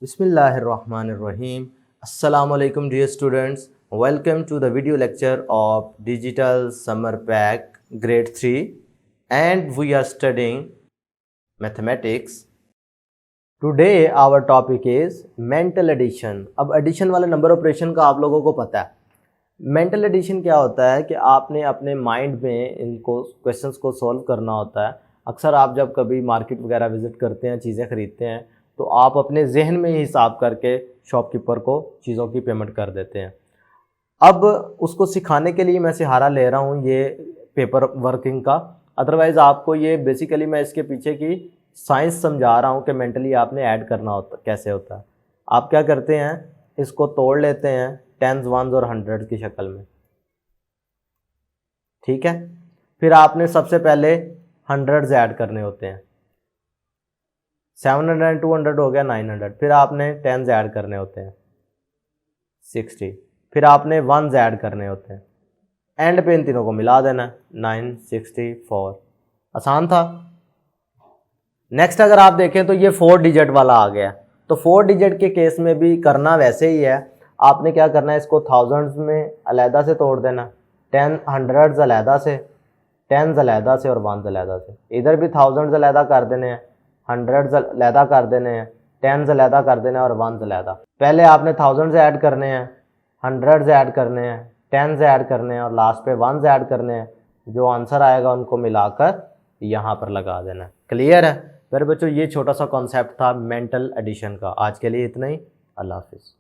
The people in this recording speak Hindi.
Bismillahirrahmanirrahim. Assalamualaikum dear students. Welcome to the video lecture of Digital Summer Pack Grade 3 and we are studying Mathematics. Today our topic is Mental Addition. अब addition वाले नंबर ऑपरेशन का आप लोगों को पता है. मेंटल एडिशन क्या होता है कि आपने अपने माइंड में इनको क्वेश्चंस को सॉल्व करना होता है. अक्सर आप जब कभी मार्केट वगैरह विज़िट करते हैं, चीज़ें ख़रीदते हैं, तो आप अपने जहन में ही हिसाब करके शॉपकीपर को चीज़ों की पेमेंट कर देते हैं. अब उसको सिखाने के लिए मैं सहारा ले रहा हूँ ये पेपर वर्किंग का. अदरवाइज़ आपको ये बेसिकली मैं इसके पीछे की साइंस समझा रहा हूँ कि मेंटली आपने ऐड करना होता कैसे होता है. आप क्या करते हैं, इसको तोड़ लेते हैं टेंस, वंस और हंड्रेड की शक्ल में. ठीक है, फिर आपने सबसे पहले हंड्रेड्स ऐड करने होते हैं. 700 200 हो गया 900. फिर आपने टेंस ऐड करने होते हैं 60. फिर आपने वंस ऐड करने होते हैं. एंड पे इन तीनों को मिला देना 964. आसान था. नेक्स्ट अगर आप देखें तो ये 4 डिजिट वाला आ गया. तो 4 डिजिट के केस में भी करना वैसे ही है. आपने क्या करना है, इसको थाउजेंड्स में अलहदा से तोड़ देना, 10 हंड्रेड्स अलहदा से, टेंस अलहदा से और वंस अलहदा से. इधर भी थाउजेंड्स अलहदा कर देने हैं, हंड्रेड्स अलहदा कर देने हैं, टेंस अलहदा कर देने हैं और वंस अलहदा. पहले आपने थाउजेंड्स ऐड करने हैं, हंड्रेड्स ऐड करने हैं, टेंस ऐड करने हैं और लास्ट पे वंस ऐड करने हैं. जो आंसर आएगा उनको मिलाकर यहाँ पर लगा देना है. क्लियर है मेरे बच्चों? ये छोटा सा कॉन्सेप्ट था मेंटल एडिशन का. आज के लिए इतना ही. अल्लाह हाफिज़.